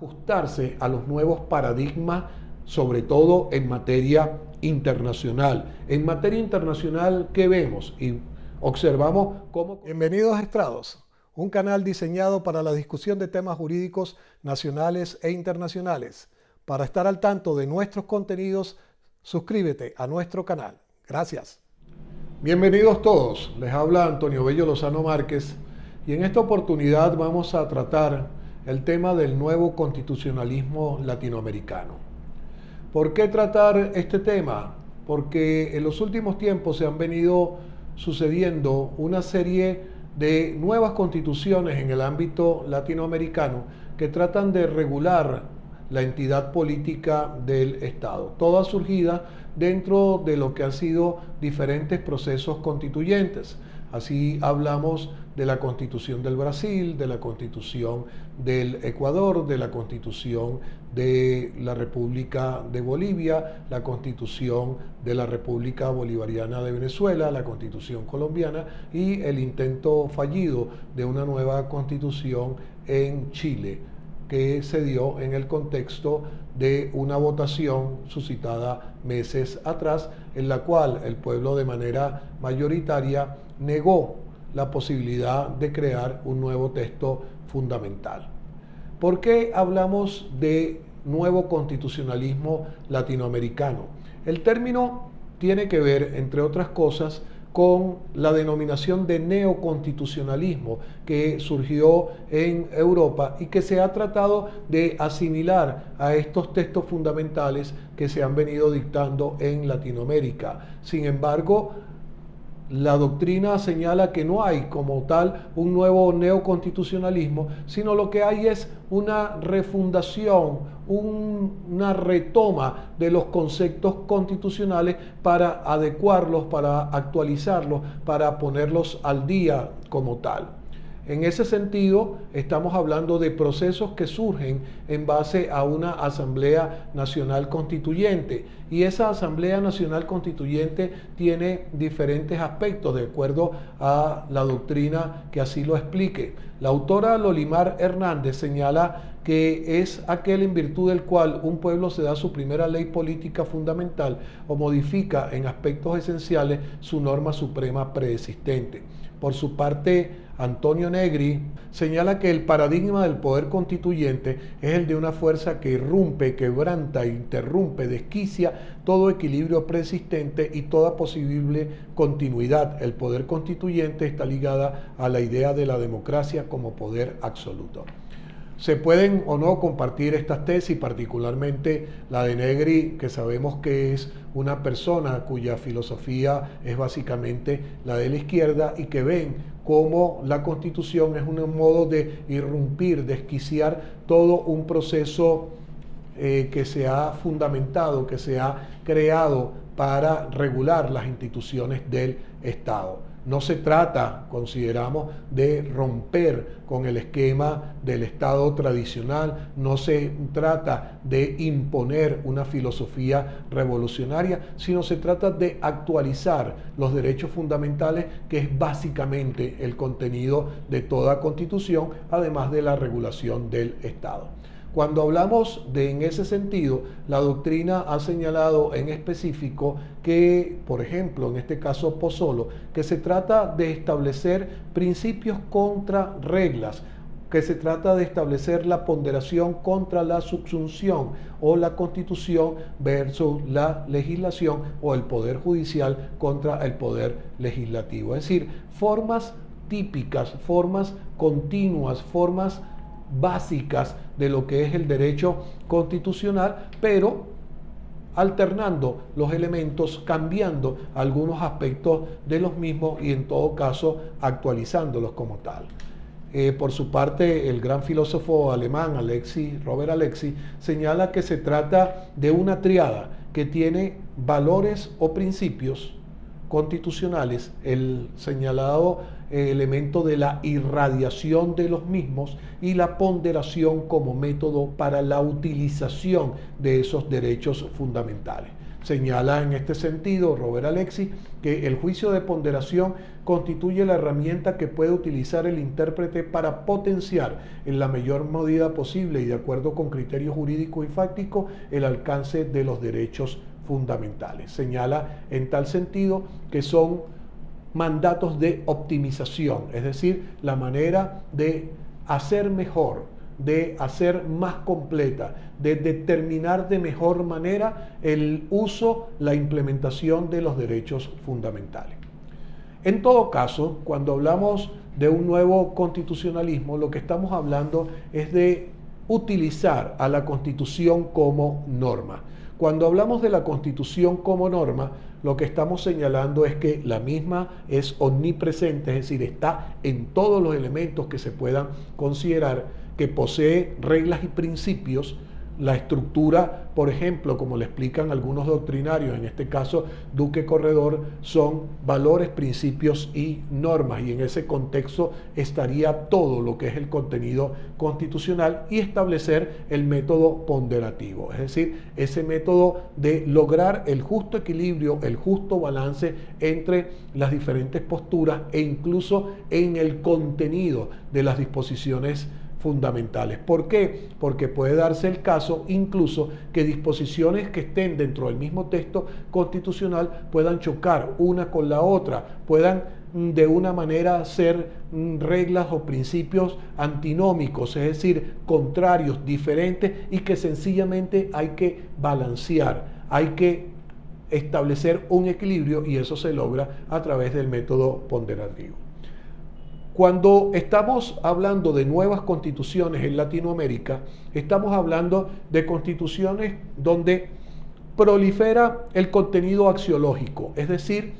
ajustarse a los nuevos paradigmas, sobre todo en materia internacional. En materia internacional, ¿qué vemos? Y observamos cómo... Bienvenidos a Estrados, un canal diseñado para la discusión de temas jurídicos nacionales e internacionales. Para estar al tanto de nuestros contenidos, suscríbete a nuestro canal. Gracias. Bienvenidos todos, les habla Antonio Bello Lozano Márquez y en esta oportunidad vamos a tratar el tema del nuevo constitucionalismo latinoamericano. ¿Por qué tratar este tema? Porque en los últimos tiempos se han venido sucediendo una serie de nuevas constituciones en el ámbito latinoamericano que tratan de regular la entidad política del Estado, todas surgidas dentro de lo que han sido diferentes procesos constituyentes. Así hablamos de la Constitución del Brasil, de la Constitución del Ecuador, de la Constitución de la República de Bolivia, la Constitución de la República Bolivariana de Venezuela, la Constitución colombiana y el intento fallido de una nueva constitución en Chile, que se dio en el contexto de una votación suscitada meses atrás, en la cual el pueblo de manera mayoritaria negó la posibilidad de crear un nuevo texto fundamental. ¿Por qué hablamos de nuevo constitucionalismo latinoamericano? El término tiene que ver, entre otras cosas, con la denominación de neoconstitucionalismo que surgió en Europa y que se ha tratado de asimilar a estos textos fundamentales que se han venido dictando en Latinoamérica. Sin embargo, la doctrina señala que no hay como tal un nuevo neoconstitucionalismo, sino lo que hay es una refundación, una retoma de los conceptos constitucionales para adecuarlos, para actualizarlos, para ponerlos al día como tal. En ese sentido, estamos hablando de procesos que surgen en base a una Asamblea Nacional Constituyente. Y esa Asamblea Nacional Constituyente tiene diferentes aspectos de acuerdo a la doctrina que así lo explique. La autora Lolimar Hernández señala que es aquel en virtud del cual un pueblo se da su primera ley política fundamental o modifica en aspectos esenciales su norma suprema preexistente. Por su parte, Antonio Negri señala que el paradigma del poder constituyente es el de una fuerza que irrumpe, quebranta, interrumpe, desquicia todo equilibrio preexistente y toda posible continuidad. El poder constituyente está ligada a la idea de la democracia como poder absoluto. Se pueden o no compartir estas tesis, particularmente la de Negri, que sabemos que es una persona cuya filosofía es básicamente la de la izquierda y que ven cómo la Constitución es un modo de irrumpir, desquiciar todo un proceso que se ha fundamentado, que se ha creado para regular las instituciones del Estado. No se trata, consideramos, de romper con el esquema del Estado tradicional, no se trata de imponer una filosofía revolucionaria, sino se trata de actualizar los derechos fundamentales, que es básicamente el contenido de toda Constitución, además de la regulación del Estado. Cuando hablamos en ese sentido, la doctrina ha señalado en específico que, por ejemplo, en este caso Pozzolo, que se trata de establecer principios contra reglas, que se trata de establecer la ponderación contra la subsunción o la Constitución versus la legislación o el Poder Judicial contra el Poder Legislativo. Es decir, formas típicas, formas continuas, formas básicas de lo que es el derecho constitucional, pero alternando los elementos, cambiando algunos aspectos de los mismos y en todo caso actualizándolos como tal. Por su parte, el gran filósofo alemán Robert Alexis señala que se trata de una tríada que tiene valores o principios constitucionales, el señalado elemento de la irradiación de los mismos y la ponderación como método para la utilización de esos derechos fundamentales. Señala en este sentido Robert Alexis que el juicio de ponderación constituye la herramienta que puede utilizar el intérprete para potenciar en la mayor medida posible y de acuerdo con criterios jurídicos y fácticos el alcance de los derechos fundamentales. Señala en tal sentido que son mandatos de optimización, es decir, la manera de hacer mejor, de hacer más completa, de determinar de mejor manera el uso, la implementación de los derechos fundamentales. En todo caso, cuando hablamos de un nuevo constitucionalismo, lo que estamos hablando es de utilizar a la Constitución como norma. Cuando hablamos de la Constitución como norma, lo que estamos señalando es que la misma es omnipresente, es decir, está en todos los elementos que se puedan considerar, que posee reglas y principios. La estructura, por ejemplo, como le explican algunos doctrinarios, en este caso Duque Corredor, son valores, principios y normas, y en ese contexto estaría todo lo que es el contenido constitucional y establecer el método ponderativo, es decir, ese método de lograr el justo equilibrio, el justo balance entre las diferentes posturas e incluso en el contenido de las disposiciones fundamentales. ¿Por qué? Porque puede darse el caso incluso que disposiciones que estén dentro del mismo texto constitucional puedan chocar una con la otra, puedan de una manera ser reglas o principios antinómicos, es decir, contrarios, diferentes, y que sencillamente hay que balancear, hay que establecer un equilibrio, y eso se logra a través del método ponderativo. Cuando estamos hablando de nuevas constituciones en Latinoamérica, estamos hablando de constituciones donde prolifera el contenido axiológico, es decir,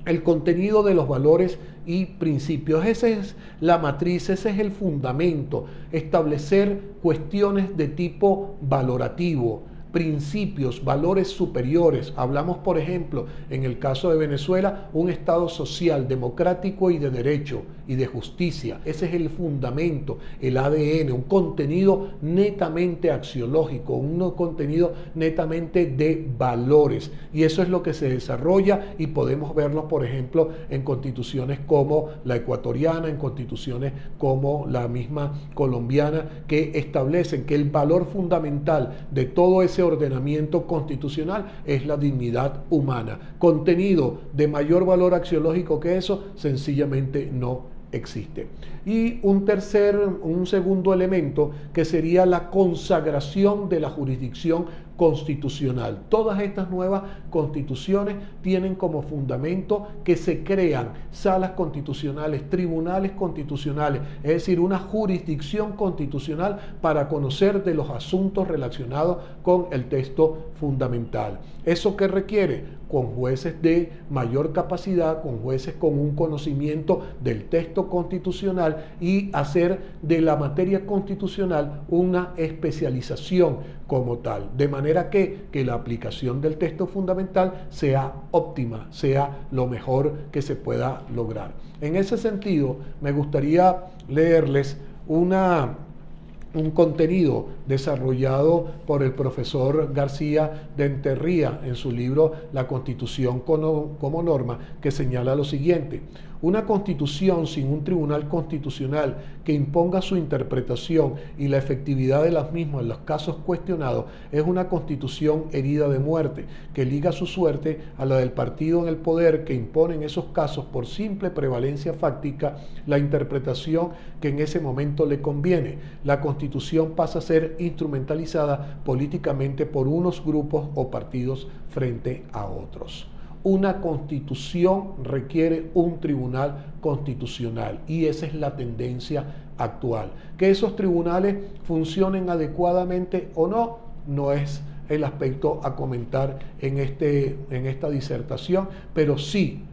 el contenido de los valores y principios. Esa es la matriz, ese es el fundamento, establecer cuestiones de tipo valorativo, principios, valores superiores. Hablamos, por ejemplo, en el caso de Venezuela, un Estado social, democrático y de derecho y de justicia. Ese es el fundamento, el ADN, un contenido netamente axiológico, un contenido netamente de valores. Y eso es lo que se desarrolla y podemos verlo, por ejemplo, en constituciones como la ecuatoriana, en constituciones como la misma colombiana, que establecen que el valor fundamental de todo ese ordenamiento constitucional es la dignidad humana. Contenido de mayor valor axiológico que eso sencillamente no existe. Y un segundo elemento que sería la consagración de la jurisdicción constitucional. Todas estas nuevas constituciones tienen como fundamento que se crean salas constitucionales, tribunales constitucionales, es decir, una jurisdicción constitucional para conocer de los asuntos relacionados con el texto fundamental. ¿Eso qué requiere? Con jueces de mayor capacidad, con jueces con un conocimiento del texto constitucional y hacer de la materia constitucional una especialización como tal, de manera que la aplicación del texto fundamental sea óptima, sea lo mejor que se pueda lograr. En ese sentido, me gustaría leerles un contenido desarrollado por el profesor García de Enterría en su libro La Constitución como norma, que señala lo siguiente: una constitución sin un tribunal constitucional que imponga su interpretación y la efectividad de las mismas en los casos cuestionados es una constitución herida de muerte, que liga su suerte a la del partido en el poder, que impone en esos casos por simple prevalencia fáctica la interpretación que en ese momento le conviene. La constitución pasa a ser instrumentalizada políticamente por unos grupos o partidos frente a otros. Una constitución requiere un tribunal constitucional y esa es la tendencia actual. Que esos tribunales funcionen adecuadamente o no, no es el aspecto a comentar en esta disertación, pero sí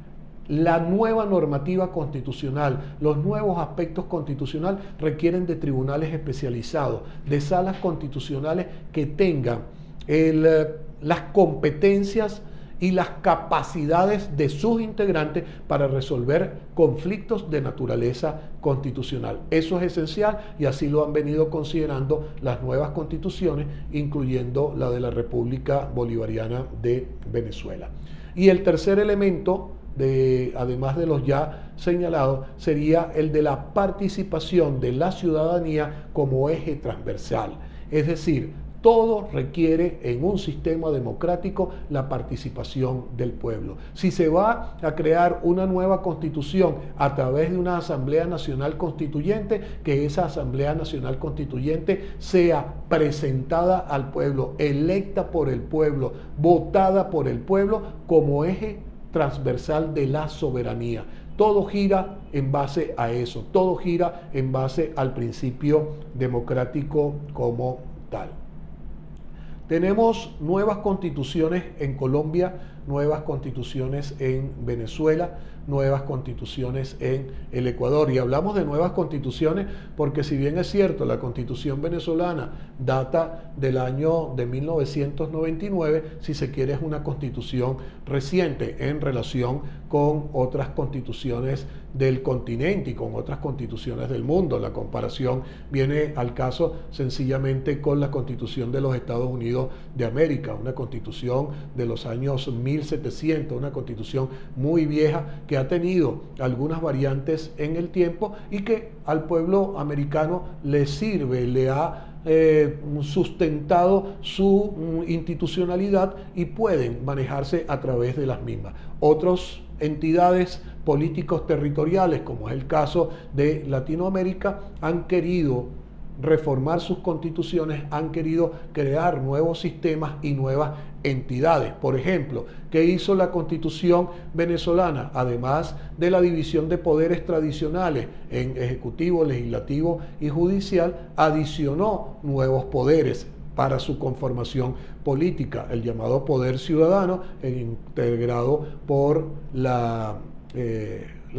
la nueva normativa constitucional, los nuevos aspectos constitucionales requieren de tribunales especializados, de salas constitucionales que tengan las competencias y las capacidades de sus integrantes para resolver conflictos de naturaleza constitucional. Eso es esencial y así lo han venido considerando las nuevas constituciones, incluyendo la de la República Bolivariana de Venezuela. Y el tercer elemento además de los ya señalados, sería el de la participación de la ciudadanía como eje transversal. Es decir, todo requiere en un sistema democrático la participación del pueblo. Si se va a crear una nueva constitución a través de una Asamblea Nacional Constituyente, que esa Asamblea Nacional Constituyente sea presentada al pueblo, electa por el pueblo, votada por el pueblo como eje transversal de la soberanía. Todo gira en base a eso, todo gira en base al principio democrático como tal. Tenemos nuevas constituciones en Colombia, nuevas constituciones en Venezuela, nuevas constituciones en el Ecuador. Y hablamos de nuevas constituciones porque, si bien es cierto, la constitución venezolana data del año de 1999, si se quiere es una constitución reciente en relación con otras constituciones del continente y con otras constituciones del mundo. La comparación viene al caso sencillamente con la Constitución de los Estados Unidos de América, una constitución de los años 1700, una constitución muy vieja que ha tenido algunas variantes en el tiempo y que al pueblo americano le sirve, le ha sustentado su institucionalidad y pueden manejarse a través de las mismas. Otras entidades políticos territoriales, como es el caso de Latinoamérica, han querido reformar sus constituciones, han querido crear nuevos sistemas y nuevas entidades. Por ejemplo, ¿qué hizo la Constitución venezolana? Además de la división de poderes tradicionales en ejecutivo, legislativo y judicial, adicionó nuevos poderes para su conformación política, el llamado poder ciudadano, integrado por la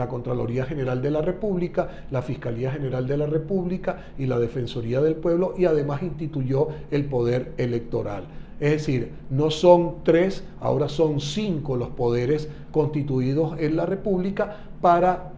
Contraloría General de la República, la Fiscalía General de la República y la Defensoría del Pueblo, y además instituyó el poder electoral. Es decir, no son 3, ahora son 5 los poderes constituidos en la República para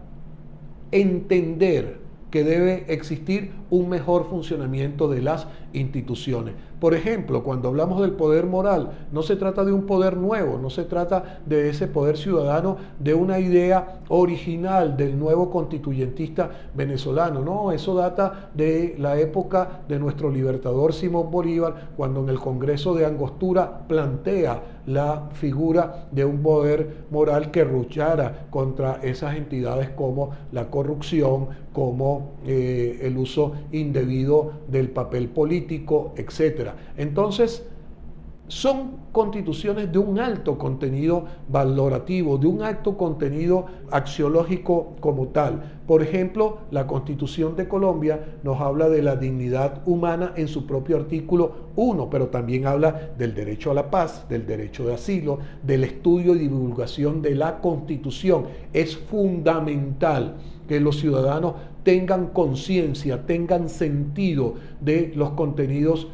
entender que debe existir un mejor funcionamiento de las instituciones. Por ejemplo, cuando hablamos del poder moral, no se trata de un poder nuevo, no se trata de ese poder ciudadano, de una idea original del nuevo constituyentista venezolano. No, eso data de la época de nuestro libertador Simón Bolívar, cuando en el Congreso de Angostura plantea la figura de un poder moral que luchara contra esas entidades como la corrupción, como el uso indebido del papel político, etc. Entonces, son constituciones de un alto contenido valorativo, de un alto contenido axiológico como tal. Por ejemplo, la Constitución de Colombia nos habla de la dignidad humana en su propio artículo 1, pero también habla del derecho a la paz, del derecho de asilo, del estudio y divulgación de la Constitución. Es fundamental que los ciudadanos tengan conciencia, tengan sentido de los contenidos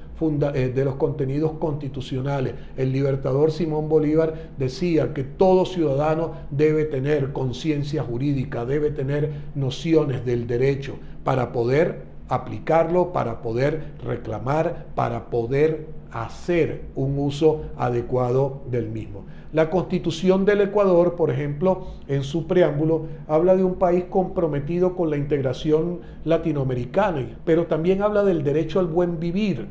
constitucionales. El libertador Simón Bolívar decía que todo ciudadano debe tener conciencia jurídica, debe tener nociones del derecho para poder aplicarlo, para poder reclamar, para poder hacer un uso adecuado del mismo. La Constitución del Ecuador, por ejemplo, en su preámbulo, habla de un país comprometido con la integración latinoamericana, pero también habla del derecho al buen vivir,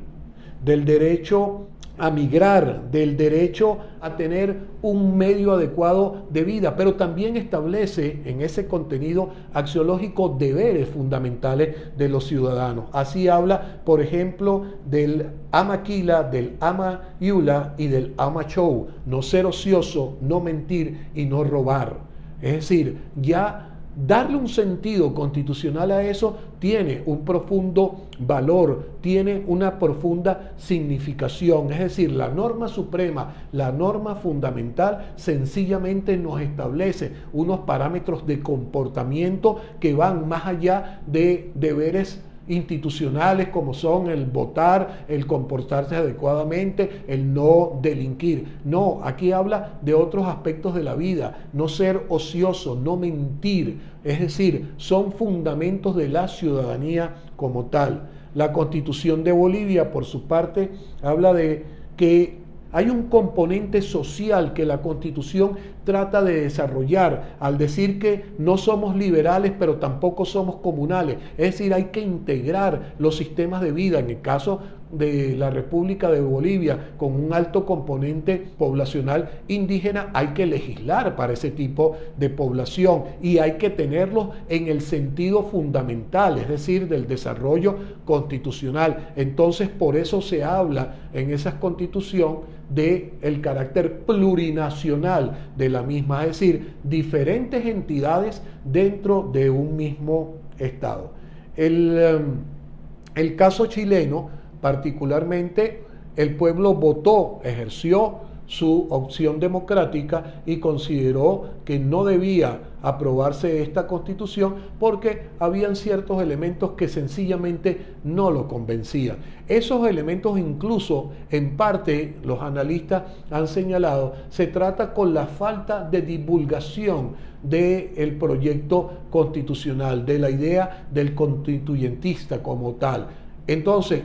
del derecho a migrar, del derecho a tener un medio adecuado de vida, pero también establece en ese contenido axiológico deberes fundamentales de los ciudadanos. Así habla, por ejemplo, del amaquila, del amayula y del amachou: no ser ocioso, no mentir y no robar. Es decir, ya darle un sentido constitucional a eso tiene un profundo valor, tiene una profunda significación. Es decir, la norma suprema, la norma fundamental, sencillamente nos establece unos parámetros de comportamiento que van más allá de deberes institucionales como son el votar, el comportarse adecuadamente, el no delinquir. No, aquí habla de otros aspectos de la vida: no ser ocioso, no mentir. Es decir, son fundamentos de la ciudadanía como tal. La Constitución de Bolivia, por su parte, habla de que Hay un componente social que la Constitución trata de desarrollar al decir que no somos liberales pero tampoco somos comunales. Es decir, hay que integrar los sistemas de vida. En el caso de la República de Bolivia, con un alto componente poblacional indígena, hay que legislar para ese tipo de población y hay que tenerlos en el sentido fundamental, es decir, del desarrollo constitucional. Entonces, por eso se habla en esa constitución del carácter plurinacional de la misma, es decir, diferentes entidades dentro de un mismo Estado. El caso chileno, particularmente, el pueblo votó, ejerció su opción democrática y consideró que no debía aprobarse esta constitución porque habían ciertos elementos que sencillamente no lo convencían. Esos elementos incluso, en parte, los analistas han señalado, se trata con la falta de divulgación del proyecto constitucional, de la idea del constituyentista como tal. Entonces,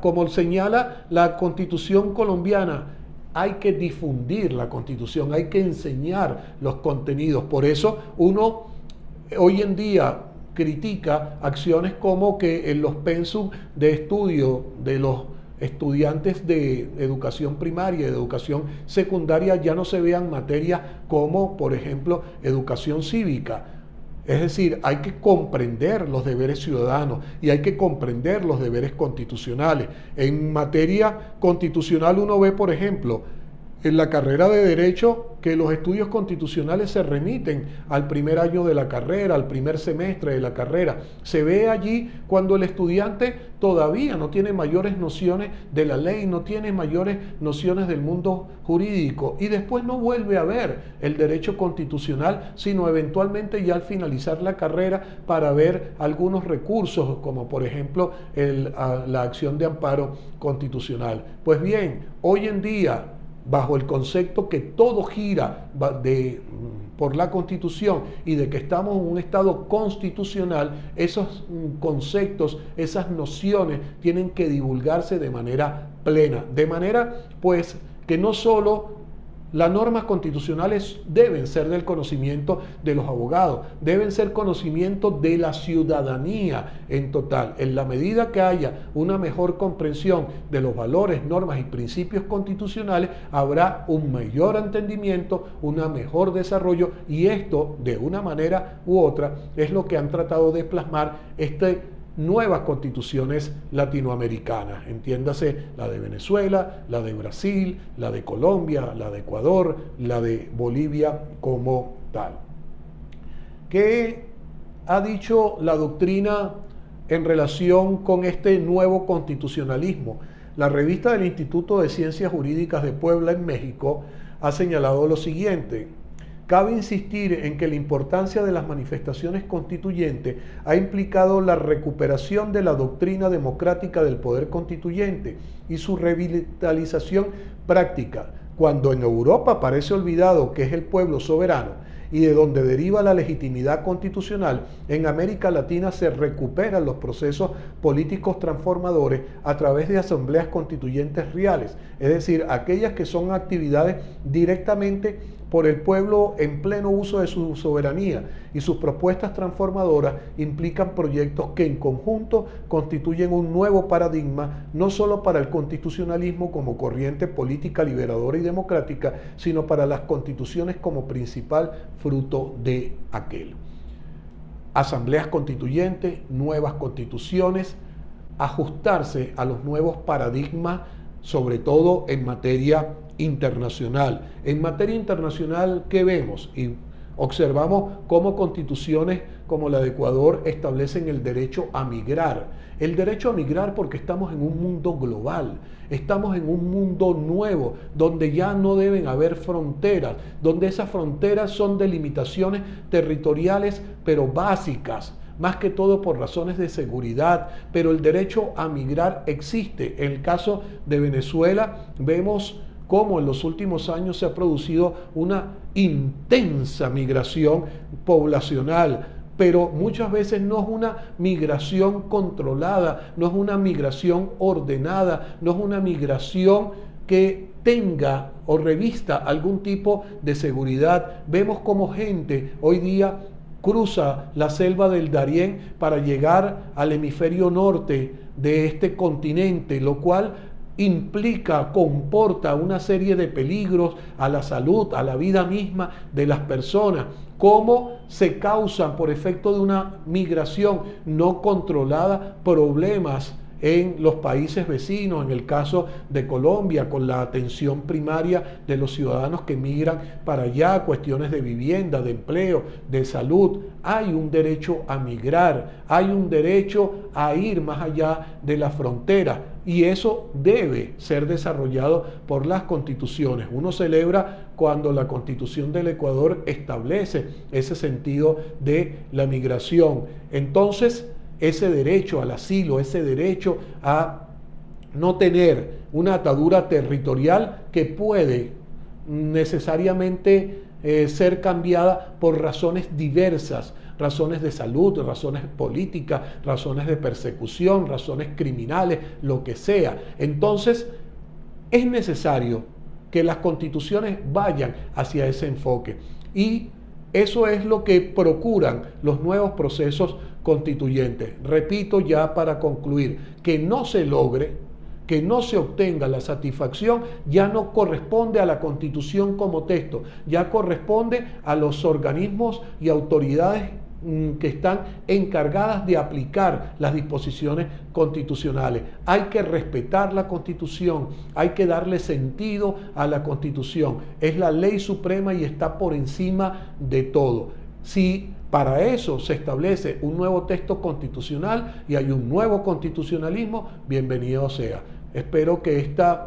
como señala la Constitución colombiana, hay que difundir la Constitución, hay que enseñar los contenidos. Por eso uno hoy en día critica acciones como que en los pensum de estudio de los estudiantes de educación primaria y de educación secundaria ya no se vean materias como, por ejemplo, educación cívica. Es decir, hay que comprender los deberes ciudadanos y hay que comprender los deberes constitucionales. En materia constitucional uno ve, por ejemplo, en la carrera de Derecho que los estudios constitucionales se remiten al primer año de la carrera, al primer semestre de la carrera. Se ve allí cuando el estudiante todavía no tiene mayores nociones de la ley, no tiene mayores nociones del mundo jurídico y después no vuelve a ver el derecho constitucional, sino eventualmente ya al finalizar la carrera para ver algunos recursos, como por ejemplo la acción de amparo constitucional. Pues bien, hoy en día, bajo el concepto que todo gira por la Constitución y de que estamos en un Estado constitucional, esos conceptos, esas nociones tienen que divulgarse de manera plena, de manera pues que no solo las normas constitucionales deben ser del conocimiento de los abogados, deben ser conocimiento de la ciudadanía en total. En la medida que haya una mejor comprensión de los valores, normas y principios constitucionales, habrá un mayor entendimiento, un mejor desarrollo y esto, de una manera u otra, es lo que han tratado de plasmar nuevas constituciones latinoamericanas, entiéndase la de Venezuela, la de Brasil, la de Colombia, la de Ecuador, la de Bolivia como tal. ¿Qué ha dicho la doctrina en relación con este nuevo constitucionalismo? La revista del Instituto de Ciencias Jurídicas de Puebla en México ha señalado lo siguiente: cabe insistir en que la importancia de las manifestaciones constituyentes ha implicado la recuperación de la doctrina democrática del poder constituyente y su revitalización práctica, cuando en Europa parece olvidado que es el pueblo soberano y de donde deriva la legitimidad constitucional, en América Latina se recuperan los procesos políticos transformadores a través de asambleas constituyentes reales, es decir, aquellas que son actividades directamente por el pueblo en pleno uso de su soberanía, y sus propuestas transformadoras implican proyectos que en conjunto constituyen un nuevo paradigma, no solo para el constitucionalismo como corriente política liberadora y democrática, sino para las constituciones como principal fruto de aquel. Asambleas constituyentes, nuevas constituciones, ajustarse a los nuevos paradigmas, sobre todo en materia internacional. En materia internacional, ¿qué vemos? Y observamos cómo constituciones como la de Ecuador establecen el derecho a migrar. El derecho a migrar porque estamos en un mundo global, estamos en un mundo nuevo, donde ya no deben haber fronteras, donde esas fronteras son delimitaciones territoriales, pero básicas, más que todo por razones de seguridad, pero el derecho a migrar existe. En el caso de Venezuela vemos cómo en los últimos años se ha producido una intensa migración poblacional, pero muchas veces no es una migración controlada, no es una migración ordenada, no es una migración que tenga o revista algún tipo de seguridad. Vemos como gente hoy día cruza la selva del Darién para llegar al hemisferio norte de este continente, lo cual implica, comporta una serie de peligros a la salud, a la vida misma de las personas, cómo se causan por efecto de una migración no controlada problemas en los países vecinos, en el caso de Colombia, con la atención primaria de los ciudadanos que migran para allá, cuestiones de vivienda, de empleo, de salud. Hay un derecho a migrar, hay un derecho a ir más allá de la frontera, y eso debe ser desarrollado por las constituciones. Uno celebra cuando la Constitución del Ecuador establece ese sentido de la migración. Entonces, ese derecho al asilo, ese derecho a no tener una atadura territorial que puede necesariamente ser cambiada por razones diversas, razones de salud, razones políticas, razones de persecución, razones criminales, lo que sea. Entonces, es necesario que las constituciones vayan hacia ese enfoque, y eso es lo que procuran los nuevos procesos constituyentes. Repito ya para concluir, que no se logre, que no se obtenga la satisfacción, ya no corresponde a la Constitución como texto, ya corresponde a los organismos y autoridades que están encargadas de aplicar las disposiciones constitucionales. Hay que respetar la Constitución, hay que darle sentido a la Constitución. Es la ley suprema y está por encima de todo. Si para eso se establece un nuevo texto constitucional y hay un nuevo constitucionalismo, bienvenido sea. Espero que estas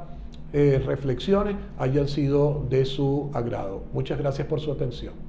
reflexiones hayan sido de su agrado. Muchas gracias por su atención.